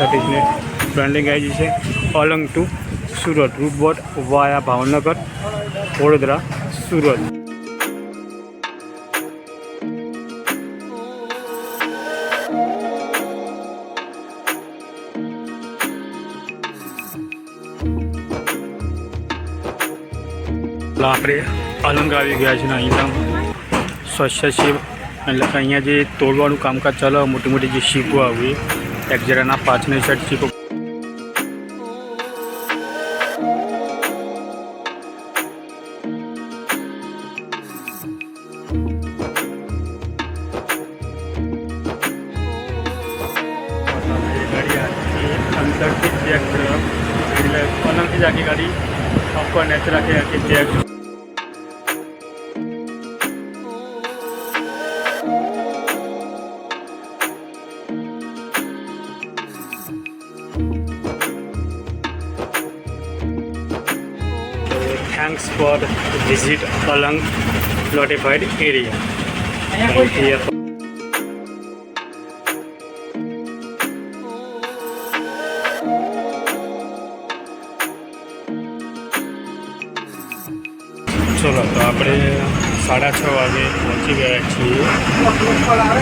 GSRTC branding आई जैसे Alang to Surat route बोट वाया भावनगर वडोदरा सूरत। આપણે અલંગ આવી ગયા છે ને અહીંયા સ્વચ્છ શિવ એટલે કે અહીંયા જે તોડવાનું કામકાજ ચાલે મોટી મોટી જે શીપો આવી એક જરાના પાછળની સાઈડ શીપો अंदरથી ચેક એટલે અલંગથી જ આખી ગાડી આપવા નેચર આખી check. Thanks for visit Alang notified area. चलो तो आप 6:30 वागे पहुँची गया छे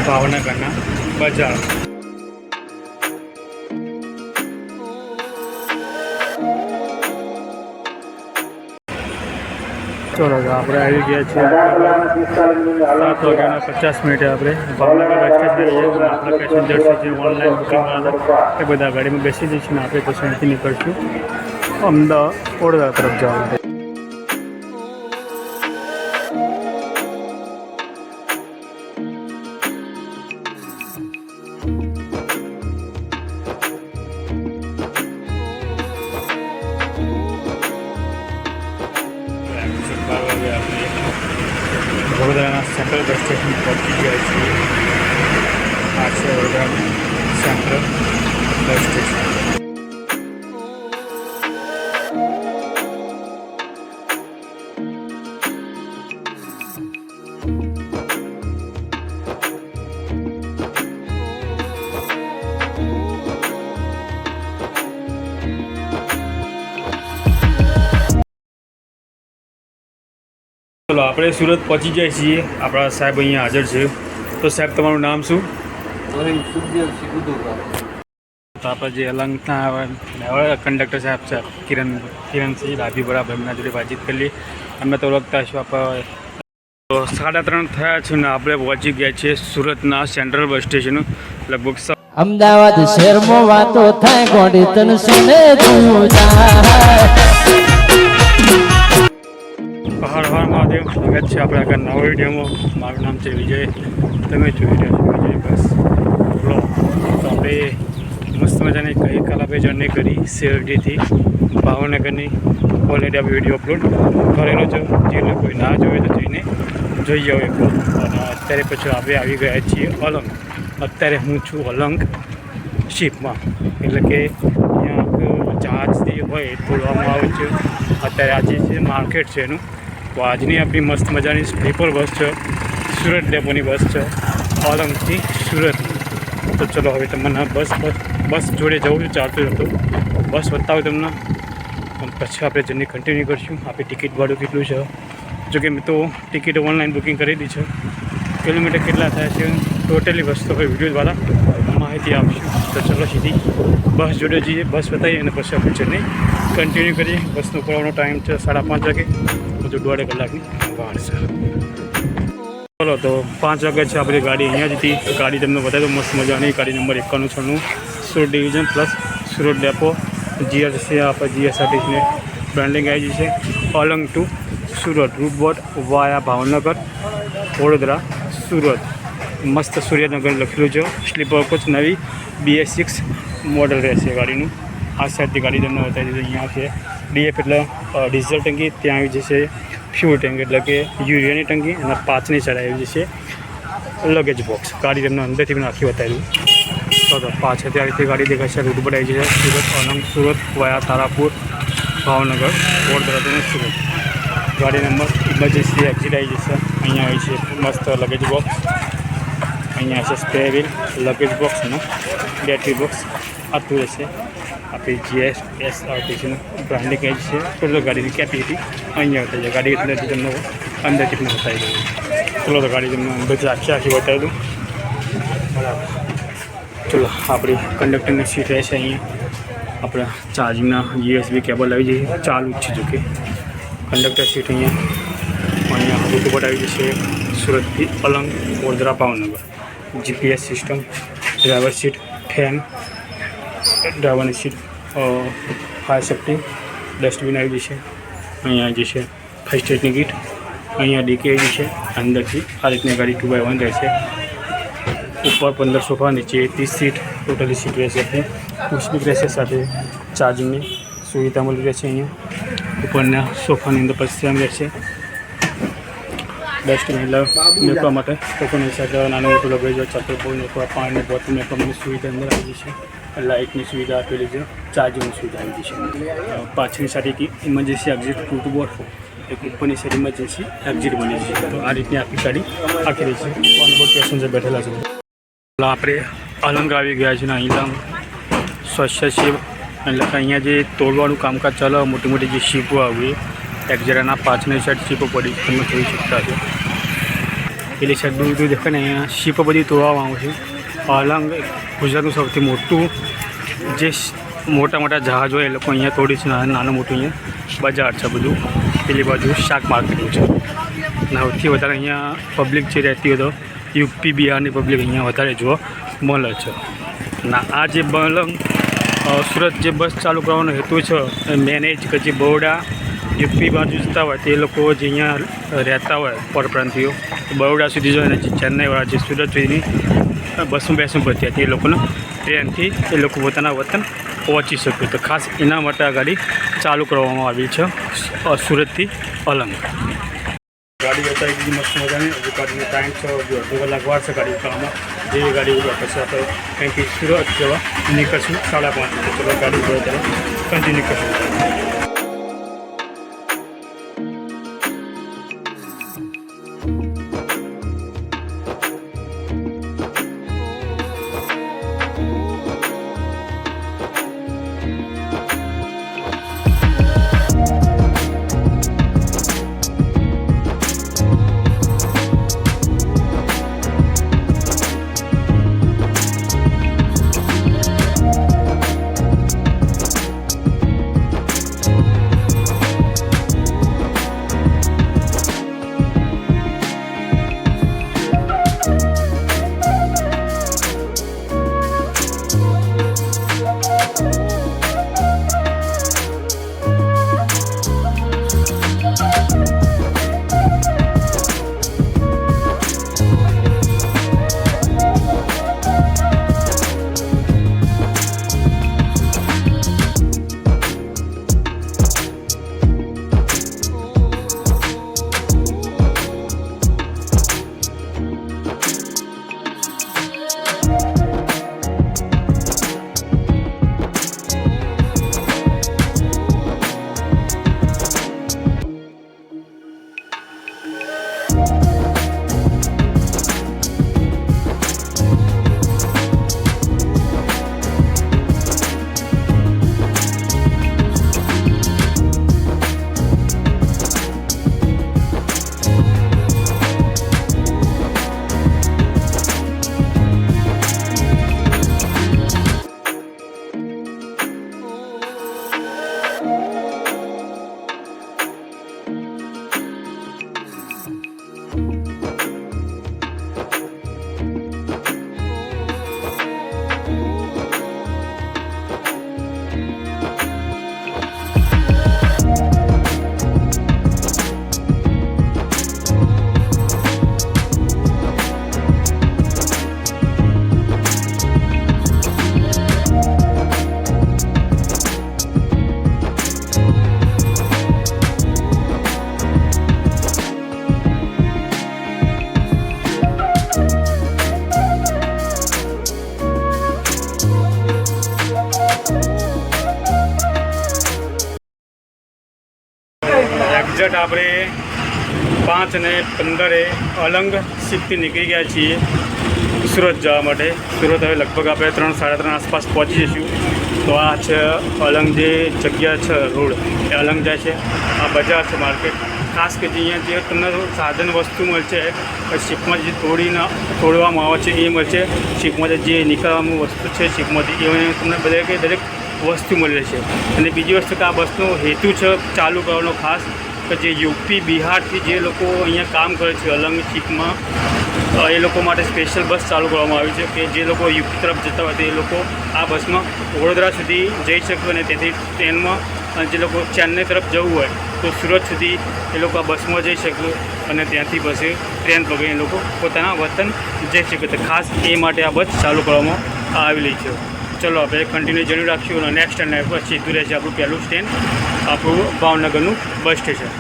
भावनगरना बजार। चलो तो आप गया 7:50 अपने भावनगर बस स्टेशन अपना पेसेंजर से ऑनलाइन बुकिंग बदा गाड़ी में बेसी जैसे आप तो अँ निकलशू अमदावाद वडोदरा तरफ जवा। वडोदरा सेंट्रल बस स्टेशन पहुँची गया है। आज से वडोदरा सेंट्रल बस स्टेशन। चलो आप सूरत पहुँची जाए छे। अपना साहेब अँ हाजर है। तो साहेब तमारू नाम शू? तो आप अलंग कंडक्टर साहब साहब किरण से डाभी बराबर एमना जोड़े बातचीत कर ली। अमे तो ओळखता छो। आप 3:30 थया छे ने आपणे पहुँची गया छे सूरतना सेंट्रल बस स्टेशन। लगभग अमदावाद शहर में वातो थाय गोडी तन सुने तू जा। हर हर महादेव। स्वागत है अपना नवा विडियो में। मारू नाम है विजय। तमे जोई रह्या छो विजय बस ब्लॉग। तो आप मस्त मजा ने कई कलाक जर्नी करी सीआरटी थी भावनगर। ऑलरेडी आप विडियो अपलोड करेलो छो। जे कोई ना जोए तो जोईने जोई जाओ एक ब्लॉग। अत्यारे पछी आप आई गया छीए अलंग। अत्यारे हूँ छूँ अलंग शिप में एटले के ત્યાં જહાજથી હોય તોડવામાં આવે છે। અત્યારે આજે જે માર્કેટ છે એનું તો આજની આપણી મસ્ત મજાની સ્લીપર બસ છે सूरत डेपोनी बस है अलंग सूरत। तो चलो हमें तमने बस जोड़े जवुं चालतुं हतुं बस बताऊँ तमने पछी आप जर्नी कंटिन्यू करशुं। आप टिकिट भाड़ुं केटलुं छे जो कि मैं तो टिकिट ऑनलाइन बुकिंग करेली है। किलोमीटर केटला थाय छे टोटली बस तो विडियो द्वारा माहिती आपशुं। तो चलो सीधी बस जोड़े जाइए बस बताइए और पछी आप जर्नी कंटिन्यू करिए। बस उपड़વાનો टाइम है 5:30 वागे हजू 1.5 कलाकनी वार छे। चलो तो 5 वागे है अपनी गाड़ी अँ जी थी। गाड़ी तमने बताई दो मस्त मजानी गाड़ी number 9196 Surat division plus Surat depot GSRTC branding आई जैसे अलंग टू सूरत रूट बोट वाया भावनगर वडोदरा सूरत। मस्त सूर्यनगर लखेलू है। स्लीपर कोच नवी BS6 मॉडल रहेશે गाड़ी। आ साइड गाड़ी तमने बताई दीधुं। अँ है DF एटले डीजल टंकी त्यां आवी जशे फ्यूल टैंक एटले के यूरियानी टंकी और पाछळनी साइड आवी जशे लगेज बॉक्स। गाड़ी तमने अंदरथी पण आखी बताई दूँ। तो पाछळथी आ रीते गाड़ी देखाय छे। रूट पर आई जशे सूरत अलंग सूरत वाया तारापुर भावनगर वडोदरा सूरत। गाड़ी नंबर इमरजेंसी एक्सिट आई जशे। अँ आई है मस्त लगेज बॉक्स। अँ spare wheel luggage box battery box આટલું રહેશે. આપણી GSRTCનું બ્રાન્ડિંગ એજ છે. ટોટલ ગાડીની કેપેસિટી અહીંયા થઈ જાય. ગાડી એટલે તમને અંદર કેટલું બતાવી દઉં. ચલો તો ગાડી તમને અંદરથી આખી બતાવી દઉં. બરાબર. ચલો આપણી કંડક્ટરની સીટ રહેશે અહીંયા. આપણા ચાર્જિંગના USB કેબલ આવી જઈએ. ચાલુ જ છે જોકે. કંડક્ટર સીટ અહીંયા રૂટ આવી જશે સુરતથી Alang Vadodara Bhavnagar. GPS system, driver seat, fan, ડ્રાઈવરની સીટ, ફાયર સેફ્ટી, ડસ્ટબિન આવી જશે. અહીંયા આવી જશે ફર્સ્ટ એડની કીટ. અહીંયા ડીકે આવી જશે. અંદરથી આ રીતની ગાડી 2x1 રહેશે. ઉપર 15 સોફા, નીચે 30 સીટ, ટોટલી સીટ રહેશે. આપણી પુશબેક રહેશે, સાથે ચાર્જિંગની સુવિધા મળી રહેશે. અહીંયા ઉપરના સોફાની અંદર પશ્ચિમ રહેશે. ડસ્ટબિન મેકવા માટે લોકોની સાથે નાનું મોટું લગાવી ચપ્પલ બોલ મેકવા, પાણીની બોટલ મેકવાની સુવિધા અંદર આવી જશે. લાઇટની સુવિધા આપેલી છે. ચાર્જિંગની સુવિધા આવી જશે. પાછળની સાથે ઇમરજન્સી એક્ઝિટ ટુ બોર્ડ, એક ઉપરની સાઈડ ઇમરજન્સી એક્ઝિટ બની છે. તો આ રીતની આખી ગાડી આખી રહી છે. ઓનબોર્ડ પેસેન્જર બેઠેલા છે. આપણે અલંગ આવી ગયા છે ને અહીં સ્વચ્છ છે. એટલે કે અહીંયા જે તોડવાનું કામકાજ ચાલે, મોટી મોટી જે શીપો આવી એક્ઝેરાના પાછળની સાઈડ શીપો પડી તમે જોઈ શકતા છો. પેલી સાઈડ દૂર દૂર દેખાય ને અહીંયા શીપો બધી તોડવામાં આવે છે. અલંગ ગુજરાતનું સૌથી મોટું જે મોટા મોટા જહાજ હોય એ લોકો અહીંયા તોડી છે. નાનું મોટું અહીંયા બજાર છે બધું. પેલી બાજુ શાક માર્કેટ છે. સૌથી વધારે અહીંયા પબ્લિક જે રહેતી હોય તો યુપી બિહારની પબ્લિક અહીંયા વધારે જોવા મળે છે. ના આ જે અલંગ સુરત જે બસ ચાલુ કરવાનો હેતુ છે એ મેન એ જ કે જે બરોડા યુપી બાજુ જતા હોય તે લોકો જે અહીંયા રહેતા હોય પરપ્રાંતિઓ બરોડા સુધી જો અને જે ચેન્નાઈવાળા જે સુરત સુધીની બસમાં બેસવું પડતી હતી એ લોકોને ટ્રેનથી એ લોકો પોતાના વતન પહોંચી શકે. તો ખાસ એના માટે આ ગાડી ચાલુ કરવામાં આવી છે સુરતથી અલંગ. ગાડી બતાવી દીધી મસ્ત મજાની. હજુ ગાડીનો ટાઈમ છે, હજુ અડધો કલાક વાર છે ગાડી ઉતારવામાં. જે ગાડી ઉભા પછી આપણે કંઈક સુરત જવા નીકળશું 5:30. ચલો ગાડી ઉભા ત્યારે કન્ટિન્યુ કરશું. એક્ઝેક્ટ આપણે 5:15 અલંગ સીટથી નીકળી ગયા છીએ સુરત જવા માટે. સુરત હવે લગભગ આપણે 3-3:30 આસપાસ પહોંચી જઈશું. તો આ છે અલંગ જે જગ્યા છે રોડ એ અલંગ જાય છે. આ બજાર છે માર્કેટ. ખાસ કે જે અહીંયા જે તમને સાધન વસ્તુ મળશે શીપમાં જે તોડવામાં આવે છે એ મળશે. શીપમાંથી જે નીકળવામાં વસ્તુ છે શીપમાંથી એ તમને દરેક વસ્તુ મળે છે. અને બીજી વસ્તુ કે આ બસનો હેતુ છે ચાલુ કરવાનો ખાસ કે જે યુપી બિહારથી જે લોકો અહીંયા કામ કરે છે અલંગ શીપમાં એ લોકો માટે સ્પેશિયલ બસ ચાલુ કરવામાં આવી છે કે જે લોકો યુપી તરફ જતા હોય તે લોકો આ બસમાં વડોદરા સુધી જઈ શકે અને તેથી ટ્રેનમાં અને જે લોકો ચેન્નઈ તરફ જવું હોય તો સુરત સુધી એ લોકો આ બસમાં જઈ શકે અને ત્યાંથી પછી ટ્રેન પકડી એ લોકો પોતાના વતન જઈ શકે. ખાસ એ માટે આ બસ ચાલુ કરવામાં આવેલી છે. ચલો આપણે કન્ટિન્યુ જરૂર રાખીશું અને નેક્સ્ટ સ્ટેન્ડ પર સીધું રહેશે આપણું પહેલું સ્ટેન્ડ આપણું ભાવનગરનું bus station.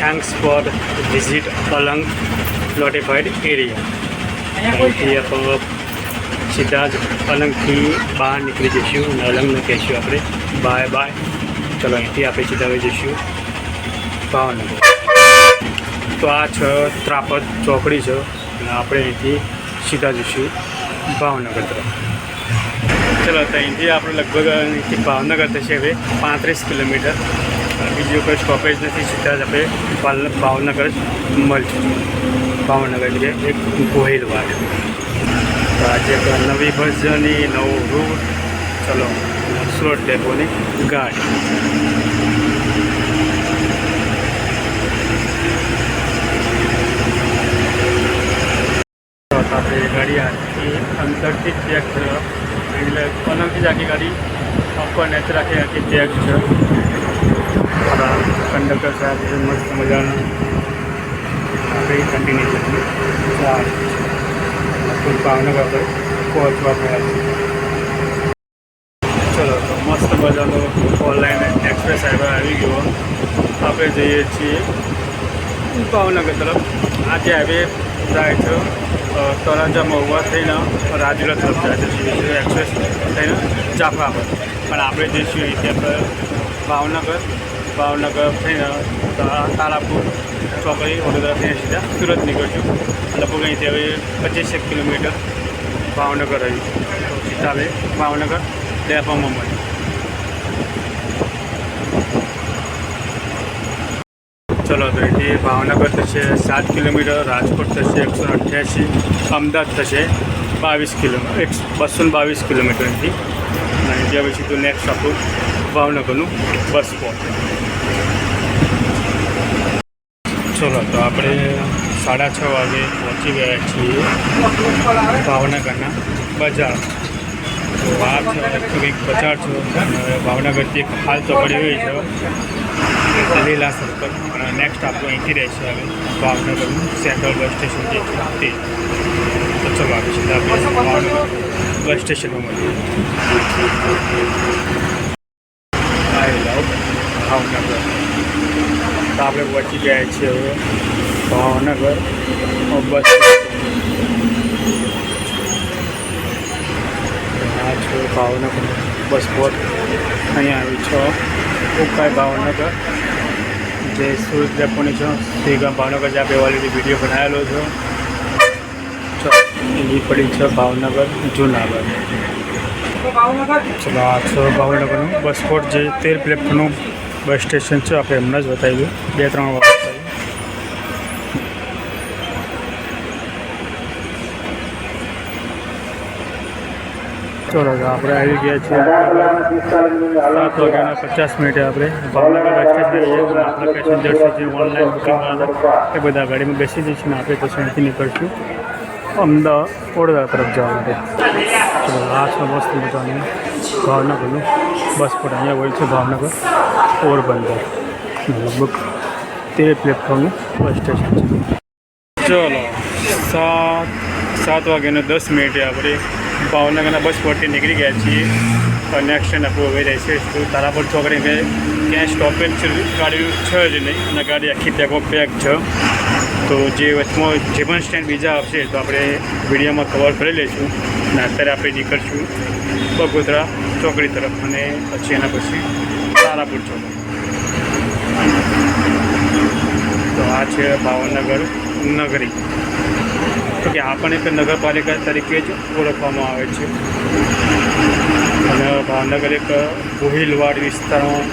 Thanks for visit Alang notified area. અહીંથી આપણે સીધા જ અલંગથી બહાર નીકળી જઈશું અને અલંગને કહીશું આપણે બાય બાય. ચલો અહીંથી આપણે સીધા આવી જઈશું ભાવનગર. તો આ છે ત્રાપદ ચોકડી છે અને આપણે અહીંથી સીધા જઈશું ભાવનગર તરફ. ચલો તો અહીંથી આપણે લગભગ અહીંથી ભાવનગર થશે હવે 35 કિલોમીટર. બીજું કોઈ સ્ટોપેજ નથી. સીધા જ આપણે ભાવનગર જ મળશે. ભાવનગર એટલે એક ગોહિલવાડ. તો આજે નવી બસ જર્ની નવો રૂટ. ચલો સુરત ડેપોની ગાડી. આપણે ગાડી આખી અંદરથી જ પેક છે એટલે અલગથી જ આખી ગાડી ઉપર નેચર આખી પેક છે. કંડક્ટર સાહેબ મસ્ત મજાનું આપણે કન્ટિન્યુ કરીએ. ભાવનગર પર પહોંચવા થયા છે. ચલો તો મસ્ત મજાનો ઓનલાઈન એક્સપ્રેસ હાઈવે આવી ગયો. આપણે જઈએ છીએ ભાવનગર તરફ. આ જે હાઈવે જાય છે તળાજા મહુવા થઈને રાજુલા તરફ જાય છે એક્સપ્રેસ થઈને જાફરાબાદ. પણ આપણે જઈશું અહીંથી આપણે ભાવનગર થઈને તારાપુર ચોકડી વડોદરા થઈને સીધા સુરત નીકળશું. લગભગ અહીંથી હવે 25 કિલોમીટર ભાવનગર રહ્યું. તો સીધા હવે ભાવનગર ડેપોમાં મળ્યું. ચલો તો અહીંથી ભાવનગર થશે 7 કિલોમીટર, રાજકોટ થશે 188, અમદાવાદ થશે 222 કિલોમીટર અહીંથી. અને જ્યાં પછી તો નેક્સ્ટ આપણું ભાવનગરનું બસ સ્પોટ. ચલો તો આપણે 6:30 વાગે પહોંચી ગયા છીએ ભાવનગરના બજાર. તો આ છે કંઈક બજાર છે અને ભાવનગરથી એક હાલ ચોકડી હોય છે લીલા સર્કલ. અને નેક્સ્ટ આપણું અહીંથી રહેશે હવે ભાવનગરનું સેન્ટ્રલ બસ સ્ટેશન જે છે તે. તો ચલો આપણે સીધા આપણે ભાવનગર બસ સ્ટેશનમાં મળીએ. આઈ લવ ભાવનગર. તો આપણે પહોંચી ગયા છીએ હવે ભાવનગર બસ આ છે ભાવનગર બસ સ્પોટ. અહીંયા આવી છો ઉકાઈ ભાવનગર જે સુરત ડેપોની છો શ્રીગામ ભાવનગર જે આપણે ઓલરેડી વિડીયો બનાવેલો છો. એ પડી છે ભાવનગર જુનાગઢ. ચલો આ છે ભાવનગરનું બસ સ્પોટ જે 13 પ્લેટફોર્મનું બસ સ્ટેશન છે. આપણે હમણાં જ બતાવ્યું 2-3 વાર. ચલો આપણે આવી ગયા છીએ 7:50 આપણે ભાવનગર બસ સ્ટેશન. આપણા પેસેન્જર છે જે ઓનલાઈન બુકિંગ હતા એ બધા ગાડીમાં બેસી જઈશું ને આપણે પછી અહીંથી નીકળશું અમદાવાદ વડોદરા તરફ જવા માટે. ચલો આ છે મસ્ત મજાનું ભાવનગરનું બસ સ્પોટ. અહીંયા હોય છે ભાવનગર પોરબંદર. લગભગ 13 પ્લેટફોર્મનું બસ સ્ટેશન છે. ચલો 7:10 આપણે ભાવનગરના બસ સ્પોટથી નીકળી ગયા છીએ કનેક્શન આપણું હવે રહેશે તો તારાપુર ચોકડી કે ક્યાંય સ્ટોપેજ ગાડી છે જ નહીં અને ગાડી આખી પેકો પેક છે. તો જે વચમાં જે પણ સ્ટેન્ડ બીજા આવશે તો આપણે વિડીયોમાં કવર કરી લઈશું. અને અત્યારે આપણે નીકળશું બગોદરા ચોકડી તરફ અને પછી એના પછી તારાપુર ચોકડી. તો આ છે ભાવનગર નગરી. તો કે આ પણ એક નગરપાલિકા તરીકે જ ઓળખવામાં આવે છે અને ભાવનગર એક ગોહિલવાડ વિસ્તારમાં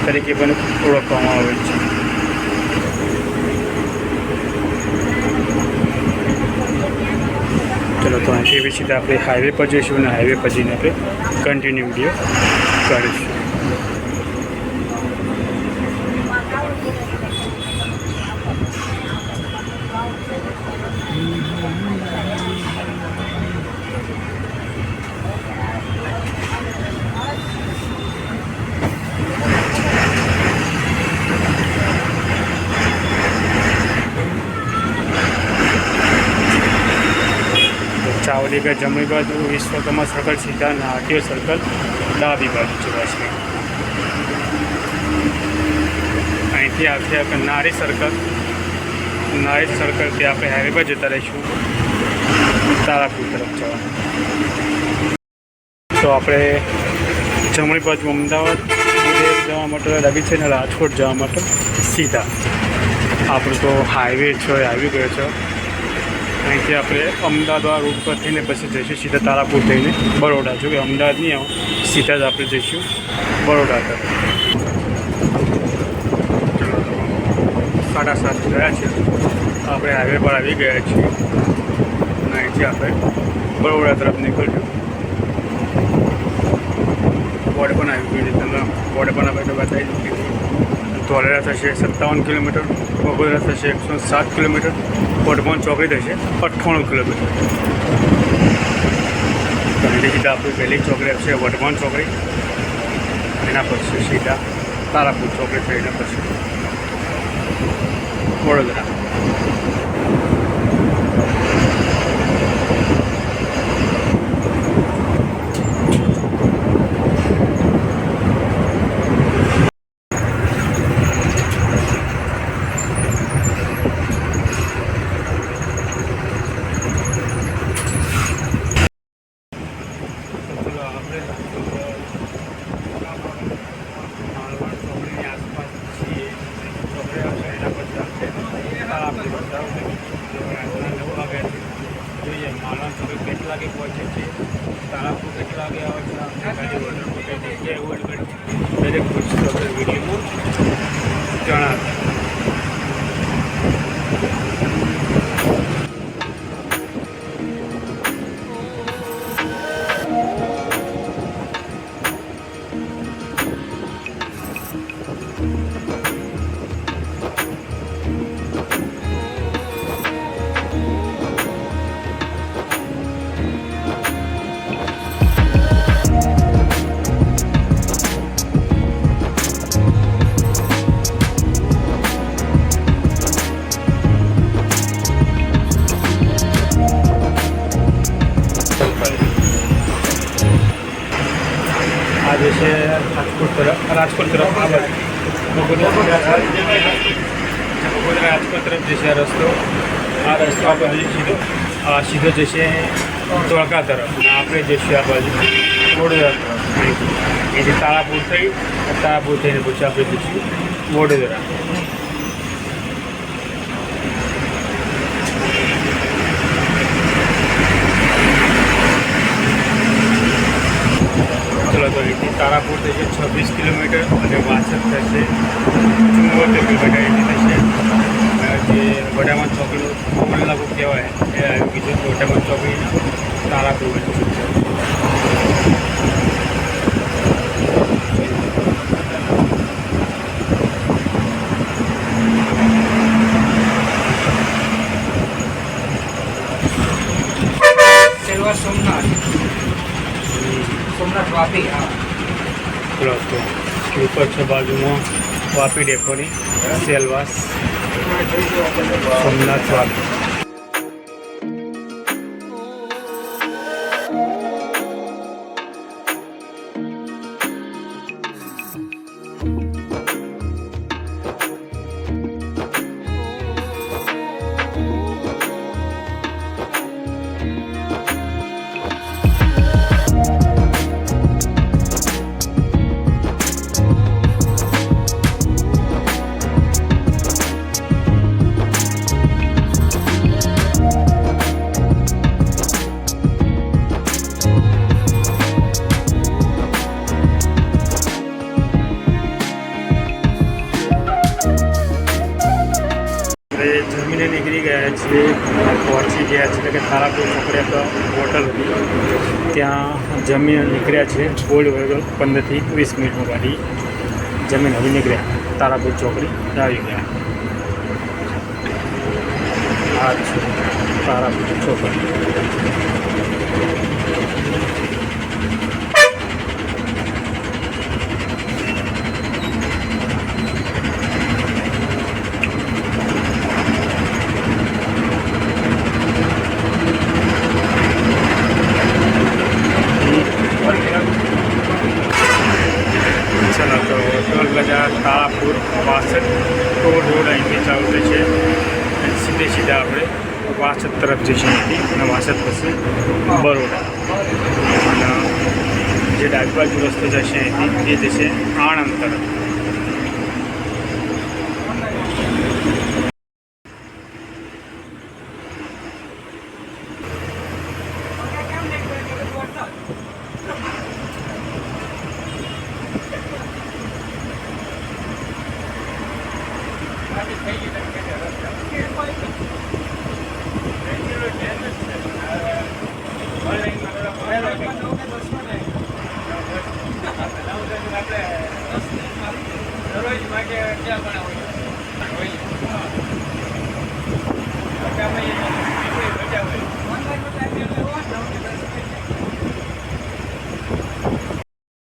તરીકે પણ ઓળખવામાં આવે છે. ચલો તો અહીંથી એવી સીધા આપણે હાઈવે પર જઈશું અને હાઈવે પર જઈને આપણે કન્ટિન્યુ વિડીયો કરીશું. ચાવડી કે જમણી બાજુ વિશ્વકર્મા સર્કલ સીધા અને આરટીઓ સર્કલ ડાબી બાજુ છે પાછી. અહીંથી આવશે નારી સર્કલથી આપણે હાઈવે પર જતા રહીશું તારાપુર તરફ જવા. તો આપણે જમણી બાજુ અમદાવાદ જવા માટે ડાબી છે ને રાજકોટ જવા માટે સીધા આપણું તો હાઈવે છે આવી ગયો છે. અહીંથી આપણે અમદાવાદ રૂટ પર થઈને પછી જઈશું સીધા તારાપુર થઈને બરોડા. જો કે અમદાવાદ નહીં આવો સીધા જ આપણે જઈશું બરોડા તરફ. 7:30 ગયા છે આપણે હાઈવે પર આવી ગયા છીએ અને અહીંથી આપણે બરોડા તરફ નીકળ્યું. બોર્ડ પણ આવી ગયું છે તમે બોર્ડ પણ આપણે બતાવી દીધી. ધોલેરા થશે 57 કિલોમીટર, બગોદરા થશે 107 કિલોમીટર, વઢવાણ ચોકડી થશે 98 કિલોમીટર. અહીંથી સીધા આપણી પહેલી ચોકડી આવશે વઢવાણ ચોકડી, એના પછી સીધા તારાપુર ચોકડી થઈને પછી વડોદરા. જોઈએ માલણ ચોકડી કેટલા વાગે પહોંચે છે, તારાપુર કેટલા વાગે આવે છે, ગાડી ઓર્ડર કઈ જગ્યાએ હોલ્ડ કરી દરેક વસ્તુ આપણે વિડીયોમાં જણાવીએ. આ જે છે રાજકોટ તરફ આ બાજુ બગોદરા રાજકોટ તરફ જે છે આ રસ્તો આ બાજુ સીધો જશે ધોળકા તરફ અને આપણે જઈશું આ બાજુ વડોદરા તરફ. અહીંથી તારાપુર થઈને પછી આપણે જઈશું વડોદરા. ચલો તો અહીંથી તારાપુર થશે 26 કિલોમીટર અને વાસદ થશે 74 કિલોમીટર. એની થશે જે વડામણ ચોકડીનું કોમન લાગુ કહેવાય એ આવી ગયું છે. વડામણ ચોકડી તારાપુર વચ્ચે સોમનાથ વાપી. ચલો તો ઉપર છે બાજુમાં વાપી ડેપોની સેલવાસ સોમનાથ વાપી. છીએ પહોંચી ગયા છે કે તારાપુર ચોકડી હોટલ હતી ત્યાં જમીન નીકળ્યા છે ઓલ્ડ વેગલ 15 થી 20 મિનિટમાં ગાડી જમીન હવે નીકળ્યા તારાપુર ચોકડી આવી ગયા. આ છે તારાપુર ચોકડી. ચલો તો ટોલ બજાર તારાપુર 62 ટોલ રોડ અહીંથી ચાલુ થાય છે અને સીધા આપણે 62 તરફ જઈશું અહીંથી અને 62 પછી બરોડા અને જે ડાબી બાજુ રસ્તો જશે અહીંથી એ જશે આણંદ તરફ.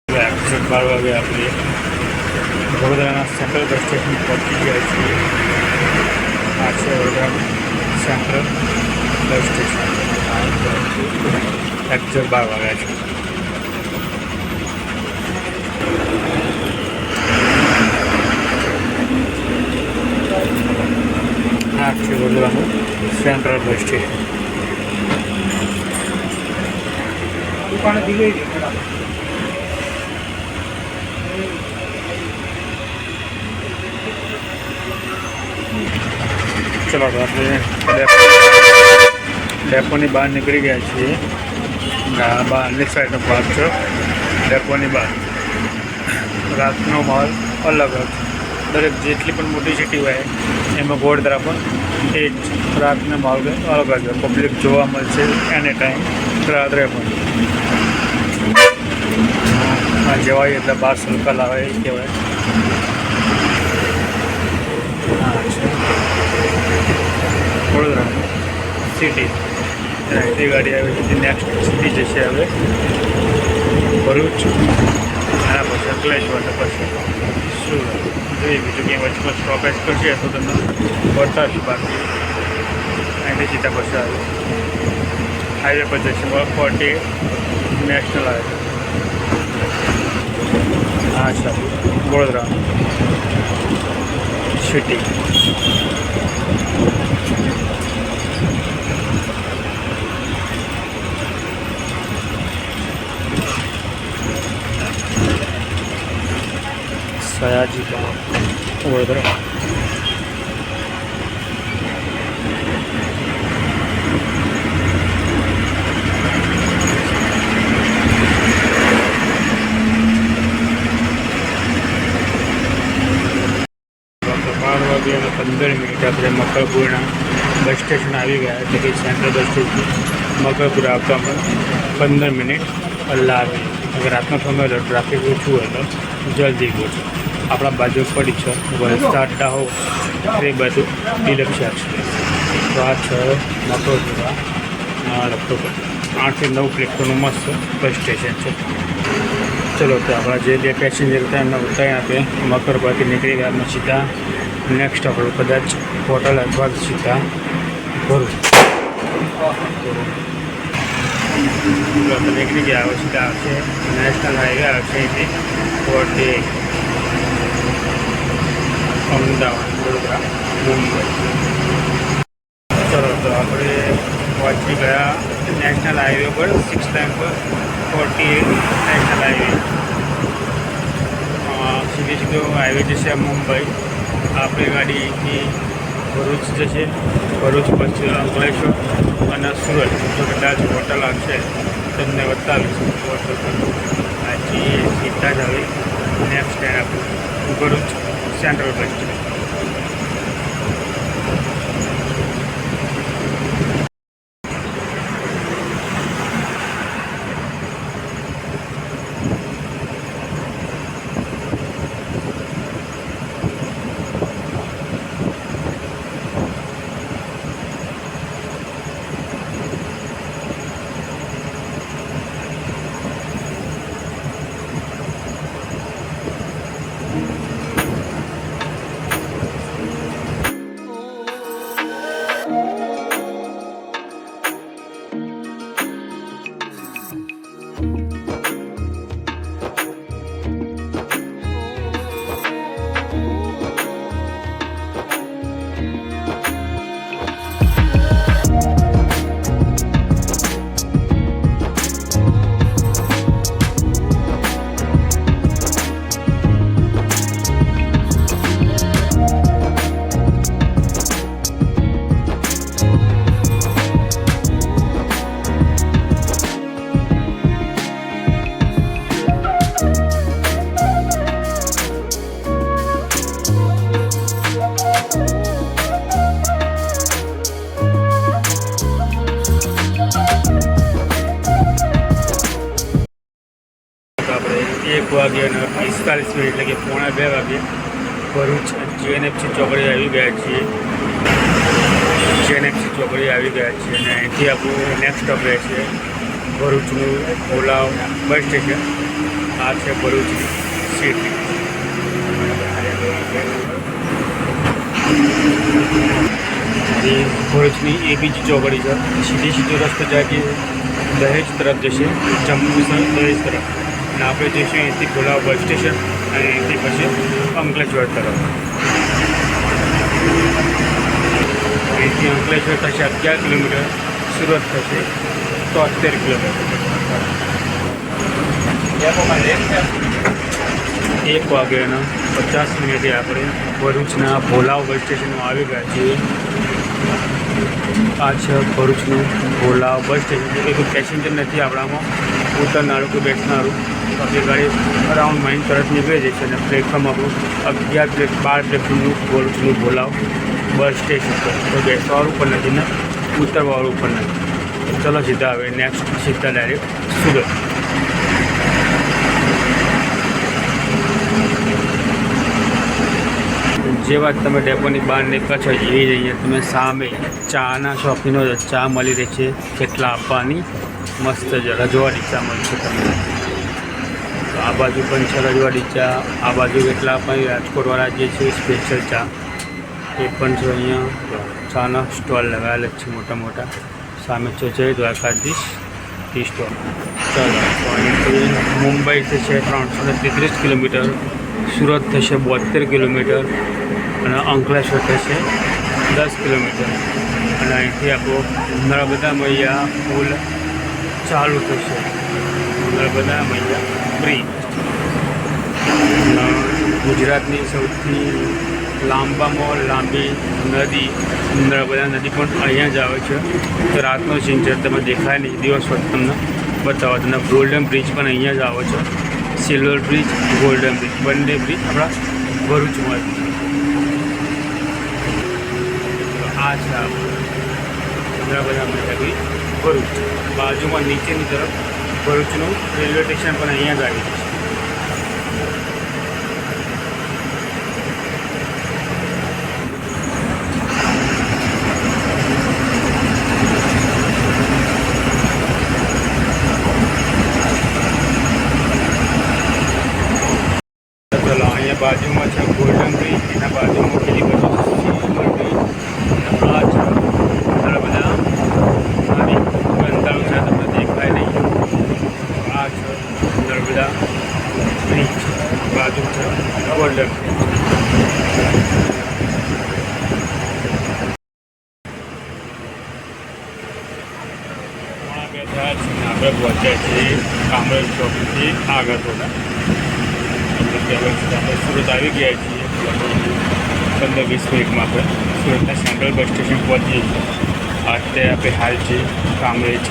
એક્ઝેક્ટ 12 વાગે આપણે વડોદરાના સેન્ટ્રલ બસ સ્ટેશન પહોંચી ગયા છીએ. આ છે વડોદરાનું સેન્ટ્રલ બસ સ્ટેશન. એક્ઝેક્ટ 12 વાગ્યા છે. આ છે વડોદરાનું સેન્ટ્રલ બસ સ્ટેશન. ચલો તો આપણે ડેપોની બહાર નીકળી ગયા છીએ. બહારની સાઈડનો ભાગ છે ડેપોની બહાર. રાતનો માહોલ અલગ જ. દરેક જેટલી પણ મોટી સિટી હોય એમાં વડોદરા પણ એ જ રાતનો માહોલ અલગ જ હોય. પબ્લિક જોવા મળશે એની ટાઈમ રાત્રે પણ. જવાય એટલે બહાર સર્કલ આવે એ કહેવાય. વડોદરા સિટી અહીંથી ગાડી આવે છે. નેક્સ્ટ સિટી જશે હવે ભરૂચ, એના પછી અંકલેશ્વર અને પછી સુરત. જોઈએ બીજું કંઈ વચમાં સ્ટોપેજ કરશે તો તમને બતાવીશ. બાકી અહીંથી સીધા પછી આવે હાઈવે પર જશે 40 નેશનલ હાઈવે. હા છે વડોદરા સિટી. સયાજી પાર્ક વડોદરા. વાગે અને 15 મિનિટ આપણે મકરપુરના બસ સ્ટેશન આવી ગયા. એટલે કે સેન્ટ્રલ બસ સ્ટેશન મકરપુર આવતા પણ 15 મિનિટ લાગે. અગર રાતનો સમય ટ્રાફિક ઓછું હોય તો જલ્દી પહોંચો. આપણા બાજુ પડી છે વલસાડ અડ્ડા હો એ બાજુ ડિલક્ષ એક્સપ્રેસ. તો આ છે મકરપુરા લગભગ 8 થી 9 પ્લેટફોર્મનું મસ્ત બસ સ્ટેશન છે. ચલો તો આપણા જે બે પેસેન્જર હતા એમને ઉતારી આપે મકરપુરાથી નીકળી ગયા. એમને સીધા નેક્સ્ટ આપણું કદાચ હોટલ અથવા સીધા ભરૂચ નીકળી ગયા. હવે સીધા આવશે નેશનલ હાઈવે આવશે અહીંથી 48 અમદાવાદ, વડોદરા, મુંબઈ. ચલો તો આપણે પહોંચી ગયા નેશનલ હાઈવે પર 6 લાઇન પર 48 નેશનલ હાઈવે. સીધો હાઈવે જશે મુંબઈ. આપણી ગાડીથી ભરૂચ જશે. ભરૂચ પછી અંકલેશ્વર અને સુરત. જો કદાચ હોટલ આવશે તમને બતાવીશું. હોટલ પછી સીધા જ હવે નેક્સ્ટ ટાઈમ આપણું ભરૂચ સેન્ટ્રલ બસ સ્ટેશન. 1 વાગ્યા અને 45 મિનિટ એટલે કે 1:45 વાગે ભરૂચ GNFC ચોકડી આવી ગયા છીએ. GNFC ચોકડી આવી ગયા છીએ અને અહીંથી આપણું નેક્સ્ટ સ્ટોપ રહેશે ભરૂચનું ભોલાવ બસ સ્ટેશન. આ છે ભરૂચની સિટી. એ ભરૂચની APG ચોકડી છે. સીધો રસ્તો જાય કે દહેજ તરફ જશે, જંબુસર દહેજ તરફ. અને આપણે જઈશું અહીંથી ભોલાવ બસ સ્ટેશન અને અહીંથી પછી અંકલેશ્વર તરફ. અહીંથી અંકલેશ્વર થશે 11 કિલોમીટર, સુરત થશે 73 કિલોમીટર. 1 વાગ્યાના 50 મિનિટે આપણે ભરૂચના ભોલાવ બસ સ્ટેશનમાં આવી ગયા છીએ. આ છે ભરૂચનું ભોલાવ બસ સ્ટેશન. એટલે કોઈ પેસેન્જર નથી આપણામાં, ઉતરનારું કે બેસનારું. આપણી ગાડી અરાઉન્ડ માઇન તરત નીકળી જશે અને પ્લેટફોર્મ આપણું 12 પ્લેટફોર્મનું ભરૂચનું ભોલાવ બસ સ્ટેશન પર. તો બેસવાવાળું પણ નથી ને ઉતરવાવાળું પણ નથી. ચલો સીધા હવે નેક્સ્ટ સીધા ડાયરેક્ટ સુરત. જે વાત તમે ડેપોની બહાર નીકળો છો એ જ અહીંયા તમે સામે ચાના શોખીનો ચા મળી રહી છે. કેટલા આપવાની મસ્ત જ રજવાડી ચા મળશે તમને. તો આ બાજુ પણ છે રજવાડી ચા. આ બાજુ કેટલા આપવાની રાજકોટવાળા જે છે સ્પેશિયલ ચા એ પણ છે. અહીંયા ચાના સ્ટોલ લગાવેલા છે મોટા મોટા. સામે છે જય દ્વારકાધીશ ટી સ્ટોલ. ચાલો તો અહીંથી મુંબઈ થશે 333 કિલોમીટર, સુરત થશે 72 કિલોમીટર અને અંકલેશ્વર થશે 10 કિલોમીટર. અને અહીંથી આપણો નર્મદા મૈયા પુલ ચાલુ થશે. નર્મદા મૈયા બ્રિજ. ગુજરાતની સૌથી લાંબામાં લાંબી નદી નર્મદા નદી પણ અહીંયા જ આવે છે. તો રાતનો સીન છે, તમે દેખાય નહીં, દિવસ વખત તમને બતાવો. તમને ગોલ્ડન બ્રિજ પણ અહીંયા જ આવે છે. સિલ્વર બ્રિજ, ગોલ્ડન બ્રિજ, બંને બ્રિજ આપણા ભરૂચમાં જ. આ છે નર્મદા મૈયા બ્રિજ ભરૂચ. બાજુમાં નીચેની તરફ ભરૂચનું રેલવે સ્ટેશન પણ અહીંયા જ આવી છે. ચલો અહીંયા બાજુમાં છે ગોલ્ડન બ્રિજ, એના બાજુમાં પેલી બાજુ સિલ્વર બ્રિજ. આ છે નર્મદા નદી. અંધારું છે તમને દેખાય નહીં. આ છે નર્મદા બ્રિજ, બાજુ છે ગોલ્ડન બ્રિજ. આપણે પહોંચ્યા છીએ કામરેજ ચોકથી આગળ થોડા. આપણે સુરત આવી ગયા છીએ. 15-20 મિનિટમાં આપણે સુરતના સેન્ટ્રલ બસ સ્ટેશન પહોંચીએ છીએ. અત્યારે આપણે હાલ છે કામરેજ.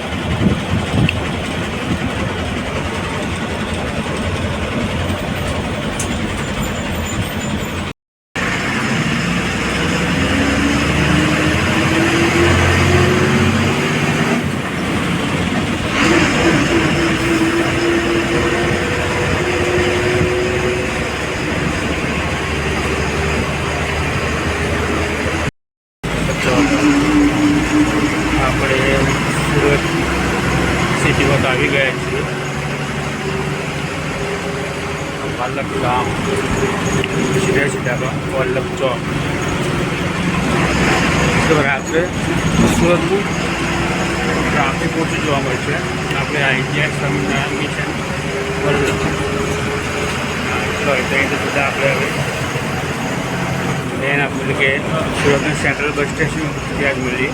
આપણે સુરત સિટીમાં આવી ગયા છીએ. વલ્લભ ગામ સીધા વલ્લભ ચોક. તો રાત્રે સુરતનું ટ્રાફિક ઓછું જોવા મળશે. આપણે ITI સ્વામિનારાયણ મિશન વલ્લભ. ચલો ત્યાં તો બધા આપણે હવે ટ્રેન આપણે કે સુરતના સેન્ટ્રલ બસ સ્ટેશન ત્યાં જ મળીએ.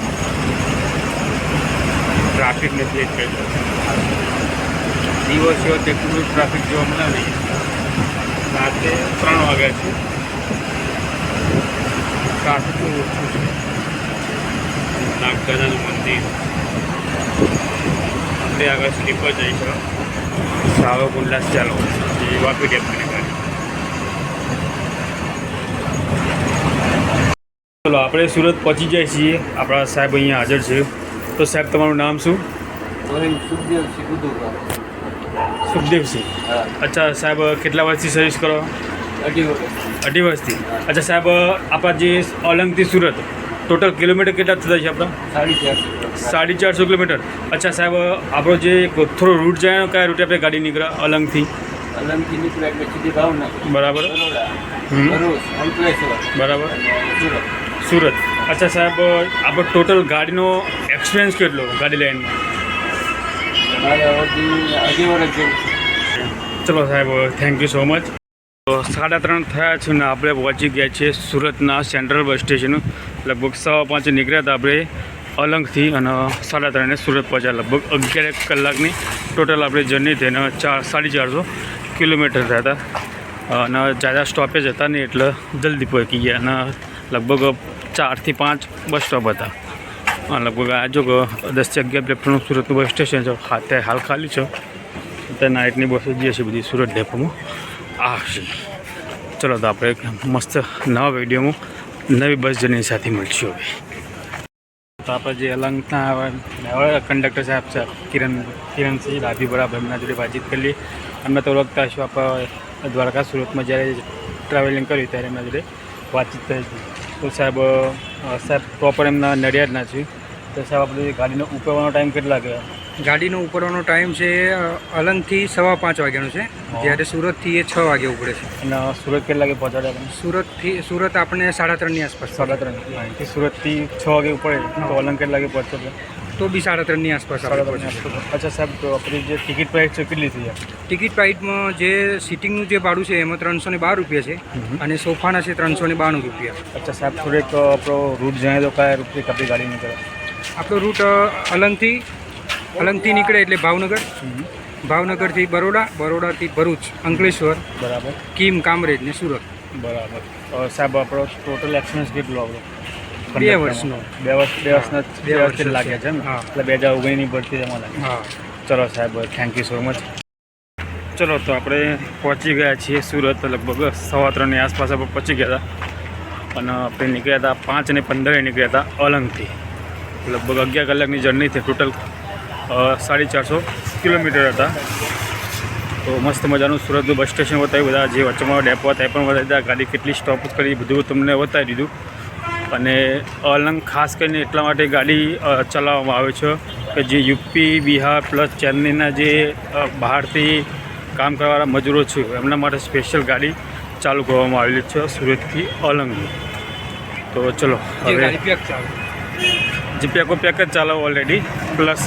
ટ્રાફિક નથી એટલે દિવસ હોય તેટલું ટ્રાફિક જોવા મળે નહીં. રાતે 3 વાગ્યા છે, ટ્રાફિક ઓછું છે. નાગદાદાનું મંદિર. આપણે આગળ સ્લીપર જઈશું સાવરકુંડલા. ચાલો એ વાપી ડેપની ગાડી. ચલો આપણે સુરત પહોંચી જાય છીએ. આપણા સાહેબ અહીંયા હાજર છે. તો સાહેબ તમારું નામ શું? સુખદેવસિંહ. હા અચ્છા સાહેબ, કેટલા વર્ષથી સર્વિસ કરો? 2.5 વર્ષ. 2.5 વર્ષથી. અચ્છા સાહેબ, આપણા જે અલંગથી સુરત ટોટલ કિલોમીટર કેટલા થતા છે આપણા? 450. 450 કિલોમીટર. અચ્છા સાહેબ, આપણો જે થોડો રૂટ જાય કયા રૂટે આપણે ગાડી નીકળે અલંગથી? અલંગથી નીકળે એટલે સીધી ભાવનગર, બરાબર. બરોડા, હમ. ભરૂચ, અંકલેશ્વર બરાબર. અને સુરત. સુરત. અચ્છા સાહેબ, આપણો ટોટલ ગાડીનો એક્સપિરિયન્સ કેટલો ગાડી લાઈનમાં? મારે અઢી વર્ષ જેવું છે. ચલો સાહેબ, થેન્ક યુ સો મચ. 3:30 થયા છે ને આપણે પહોંચી ગયા છીએ સુરતના સેન્ટ્રલ બસ સ્ટેશન. લગભગ 5:15 નીકળ્યા હતા આપણે અલંગથી અને 3:30 સુરત પહોંચ્યા. લગભગ 11 કલાકની ટોટલ આપણે જર્ની થઈને 450 કિલોમીટર થયા હતા અને જ્યાદા સ્ટોપેજ હતા નહીં એટલે જલ્દી પહોંચી ગયા અને લગભગ 4 થી 5 બસ સ્ટોપ હતા. લગભગ આ જો 10 થી 11 પ્લેટફોર્મનું સુરતનું બસ સ્ટેશન છે. અત્યારે હાલ ખાલી છે. અત્યારે નાઇટની બસો જે છે બધી સુરત ડેપોમાં આવશે. ચલો તો આપણે એક મસ્ત નવા વિડીયોમાં નવી બસ જર્ની સાથે મળશું. હવે તો આપણે જે અલંગના કંડક્ટર સાહેબ છે કિરણસિંહ ડાભી બરાબર એમના જોડે વાતચીત કરી લઈએ. અમે તો ઓળખતા હશું આપણે દ્વારકા સુરતમાં જ્યારે ટ્રાવેલિંગ કર્યું ત્યારે એમના જોડે વાતચીત કરી હતી. તો સાહેબ પ્રોપર એમના નડિયાદના છે. તો સાહેબ આપણે ગાડીનો ઉપરવાનો ટાઈમ કેટલા લાગે? ગાડીનો ઉપરવાનો ટાઈમ છે અલંગથી 5:15 વાગ્યાનો છે, જ્યારે સુરતથી એ 6 વાગે ઉપડે છે. અને સુરત કેટલા વાગે પહોંચાડે આપણે? સુરત આપણે 3:30ની આસપાસ. 3:30. અહીંથી સુરતથી 6 વાગે ઉપડે તો અલંગ કેટલા વાગે પહોંચે? તો બી 3:30ની આસપાસ આપણે પહોંચે. અચ્છા સાહેબ, તો આપણી જે ટિકિટ પ્રાઇસ છે કેટલી થઈ જાય? ટિકિટ પ્રાઇસમાં જે સીટિંગનું જે ભાડું છે એમાં 312 રૂપિયા છે અને સોફાના છે 392 રૂપિયા. અચ્છા સાહેબ, થોડેક આપણો રૂટ જાણે તો કયા રૂટથી આપણી ગાડી નીકળે? આપણો રૂટ અલંગથી નીકળે એટલે ભાવનગરથી બરોડા, બરોડાથી ભરૂચ, અંકલેશ્વર, બરાબર. કીમ, કામરેજ ને સુરત. બરાબર. સાહેબ, આપણો ટોટલ એક્સપિરિયન્સ કેટલો આપણો? 2 વર્ષનો. 2 વર્ષથી લાગ્યા છે ને? હા. એટલે 2019ની ભરતી એમાં લાગે. હા. ચલો સાહેબ, થેન્ક યુ સો મચ. ચલો તો આપણે પહોંચી ગયા છીએ સુરત. લગભગ 3:15ની આસપાસ આપણે પહોંચી ગયા હતા અને આપણે નીકળ્યા હતા 5:15 નીકળ્યા હતા અલંગથી. લગભગ 11 કલાકની જર્ની થઈ. ટોટલ 450 કિલોમીટર હતા. તો મસ્ત મજાનું સુરતનું બસ સ્ટેશન બતાવ્યું, બધા જે વચ્ચેમાં ડેપો હતા એ પણ બતાવી દીધા, ગાડી કેટલી સ્ટોપ કરી બધું તમને બતાવી દીધું. અને અલંગ ખાસ કરીને એટલા માટે ગાડી ચલાવવામાં આવે છે કે જે યુપી, બિહાર પ્લસ ચેન્નઈના જે બહારથી કામ કરવાવાળા મજૂરો છે એમના માટે સ્પેશિયલ ગાડી ચાલુ કરવામાં આવેલી છે સુરતથી અલંગ. તો ચલો જે હવે ગાડી પેક ચાલે. જે પેક જ ચાલે ઓલરેડી. પ્લસ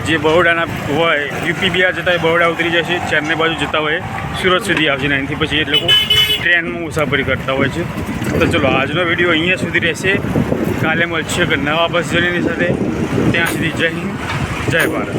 જે બરોડાના હોય યુપી બિહાર જતા હોય બરોડા ઉતરી જશે, ચેન્નઈ બાજુ જતા હોય સુરત સુધી આવશે ને અહીંથી પછી એ લોકો ટ્રેનમાં મુસાફરી કરતા હોય છે. તો ચલો આજનો વિડીયો અહીંયા સુધી રહેશે. કાલે મળશે કે નવા બસ જર્નીની સાથે. ત્યાં સુધી જય હિન્દ, જય ભારત.